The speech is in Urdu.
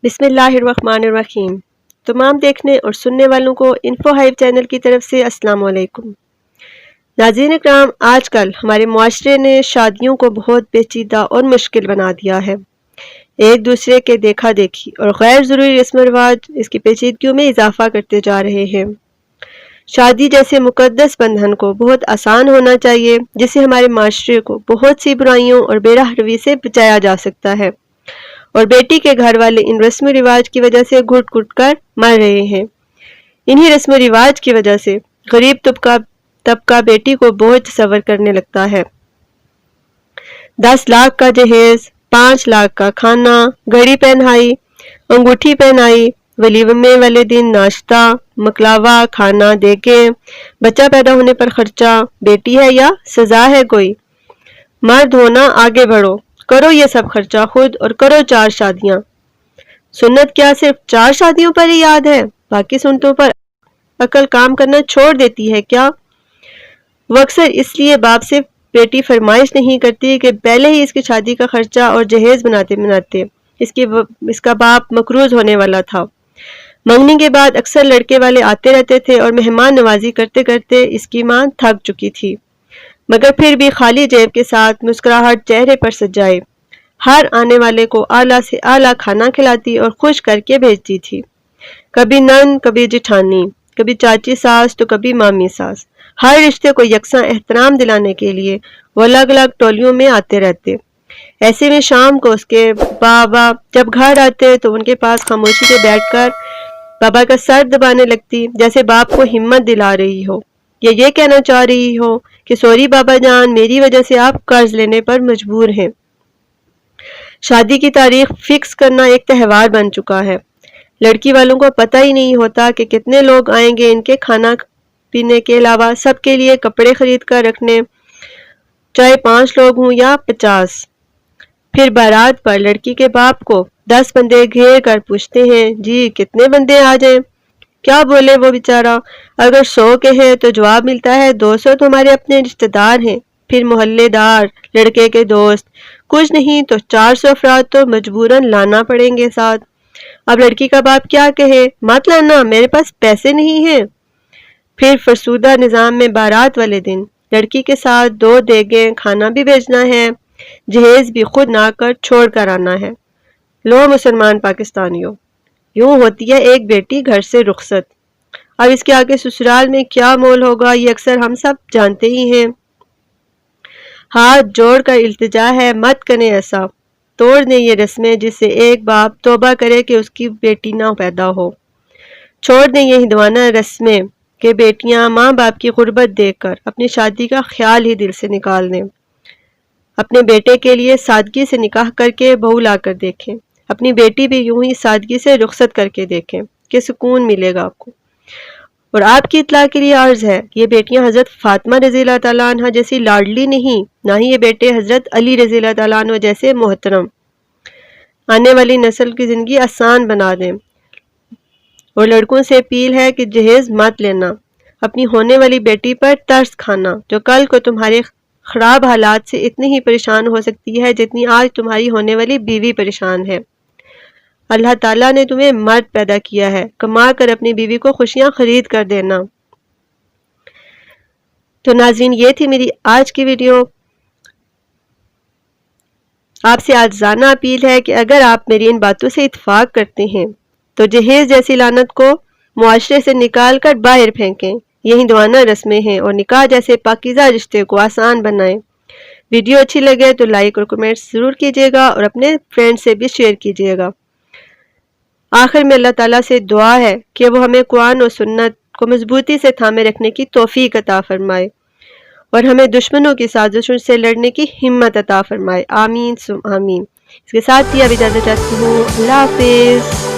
بسم اللہ الرحمن الرحیم۔ تمام دیکھنے اور سننے والوں کو انفو ہائیو چینل کی طرف سے السلام علیکم۔ ناظرین اکرام، آج کل ہمارے معاشرے نے شادیوں کو بہت پیچیدہ اور مشکل بنا دیا ہے۔ ایک دوسرے کے دیکھا دیکھی اور غیر ضروری رسم و رواج اس کی پیچیدگیوں میں اضافہ کرتے جا رہے ہیں۔ شادی جیسے مقدس بندھن کو بہت آسان ہونا چاہیے، جس سے ہمارے معاشرے کو بہت سی برائیوں اور بے راہ روی سے بچایا جا سکتا ہے، اور بیٹی کے گھر والے ان رسم و رواج کی وجہ سے گھٹ گھٹ کر مر رہے ہیں۔ انہی رسم و رواج کی وجہ سے غریب طبقہ بیٹی کو بوجھ تصور کرنے لگتا ہے۔ 10 لاکھ کا جہیز، 5 لاکھ کا کھانا، گھڑی پہنائی، انگوٹھی پہنائی، ولیمے والے دن ناشتہ، مکلاوا، کھانا، دیگیں، بچہ پیدا ہونے پر خرچہ، بیٹی ہے یا سزا ہے کوئی؟ مرد ہونا آگے بڑھو، کرو یہ سب خرچہ خود اور کرو 4 شادیاں۔ سنت کیا صرف 4 شادیوں پر ہی یاد ہے؟ باقی سنتوں پر عقل کام کرنا چھوڑ دیتی ہے کیا؟ وہ اکثر اس لیے باپ سے بیٹی فرمائش نہیں کرتی کہ پہلے ہی اس کی شادی کا خرچہ اور جہیز بناتے اس کا باپ مقروض ہونے والا تھا۔ منگنی کے بعد اکثر لڑکے والے آتے رہتے تھے اور مہمان نوازی کرتے کرتے اس کی ماں تھک چکی تھی، مگر پھر بھی خالی جیب کے ساتھ مسکراہٹ چہرے پر سجائے ہر آنے والے کو اعلیٰ سے اعلیٰ کھانا کھلاتی اور خوش کر کے بھیجتی تھی۔ کبھی نند، کبھی جٹھانی، کبھی چاچی ساس تو کبھی مامی ساس، ہر رشتے کو یکساں احترام دلانے کے لیے وہ الگ الگ ٹولیوں میں آتے رہتے۔ ایسے میں شام کو اس کے بابا جب گھر آتے تو ان کے پاس خاموشی سے بیٹھ کر بابا کا سر دبانے لگتی، جیسے باپ کو ہمت دلا رہی ہو یا یہ کہنا چاہ رہی ہو کہ سوری بابا جان، میری وجہ سے آپ قرض لینے پر مجبور ہیں۔ شادی کی تاریخ فکس کرنا ایک تہوار بن چکا ہے۔ لڑکی والوں کو پتہ ہی نہیں ہوتا کہ کتنے لوگ آئیں گے، ان کے کھانا پینے کے علاوہ سب کے لیے کپڑے خرید کر رکھنے، چاہے 5 لوگ ہوں یا 50۔ پھر بارات پر لڑکی کے باپ کو 10 بندے گھیر کر پوچھتے ہیں، جی کتنے بندے آ جائیں؟ کیا بولے وہ بیچارہ؟ اگر 100 کے ہیں تو جواب ملتا ہے 200 تو ہمارے اپنے رشتہ دار ہیں، پھر محلے دار، لڑکے کے دوست، کچھ نہیں تو 400 افراد تو مجبوراً لانا پڑیں گے ساتھ۔ اب لڑکی کا باپ کیا کہے؟ مت لانا، میرے پاس پیسے نہیں ہیں۔ پھر فرسودہ نظام میں بارات والے دن لڑکی کے ساتھ 2 دیگیں کھانا بھی بھیجنا ہے، جہیز بھی خود نہ کر چھوڑ کر آنا ہے۔ لو مسلمان پاکستانیوں، یوں ہوتی ہے ایک بیٹی گھر سے رخصت۔ اب اس کے آگے سسرال میں کیا مول ہوگا یہ اکثر ہم سب جانتے ہی ہیں۔ ہاتھ جوڑ کر التجا ہے، مت کریں ایسا، توڑ دیں یہ رسمیں جس سے ایک باپ توبہ کرے کہ اس کی بیٹی نہ پیدا ہو۔ چھوڑ دیں یہ ہندوانہ رسمیں کہ بیٹیاں ماں باپ کی غربت دیکھ کر اپنی شادی کا خیال ہی دل سے نکال دیں۔ اپنے بیٹے کے لیے سادگی سے نکاح کر کے بہو لا کر دیکھیں، اپنی بیٹی بھی یوں ہی سادگی سے رخصت کر کے دیکھیں کہ سکون ملے گا آپ کو۔ اور آپ کی اطلاع کے لیے عرض ہے، یہ بیٹیاں حضرت فاطمہ رضی اللہ تعالیٰ عنہ جیسی لاڈلی نہیں، نہ ہی یہ بیٹے حضرت علی رضی اللہ تعالیٰ عنہ جیسے محترم۔ آنے والی نسل کی زندگی آسان بنا دیں، اور لڑکوں سے اپیل ہے کہ جہیز مت لینا، اپنی ہونے والی بیٹی پر ترس کھانا، جو کل کو تمہارے خراب حالات سے اتنی ہی پریشان ہو سکتی ہے جتنی آج تمہاری ہونے والی بیوی پریشان ہے۔ اللہ تعالیٰ نے تمہیں مرد پیدا کیا ہے، کما کر اپنی بیوی کو خوشیاں خرید کر دینا۔ تو ناظرین، یہ تھی میری آج کی ویڈیو۔ آپ سے عاجزانہ اپیل ہے کہ اگر آپ میری ان باتوں سے اتفاق کرتے ہیں تو جہیز جیسی لعنت کو معاشرے سے نکال کر باہر پھینکیں۔ یہ ہندوانہ رسمیں ہیں اور نکاح جیسے پاکیزہ رشتے کو آسان بنائیں۔ ویڈیو اچھی لگے تو لائک اور کمنٹ ضرور کیجیے گا، اور اپنے فرینڈ سے بھی شیئر کیجیے گا۔ آخر میں اللہ تعالیٰ سے دعا ہے کہ وہ ہمیں قرآن اور سنت کو مضبوطی سے تھامے رکھنے کی توفیق عطا فرمائے، اور ہمیں دشمنوں کی سازشوں سے لڑنے کی ہمت عطا فرمائے۔ آمین ثم آمین۔ اس کے ساتھ ہی اب اجازت چاہتی ہوں۔ اللہ حافظ۔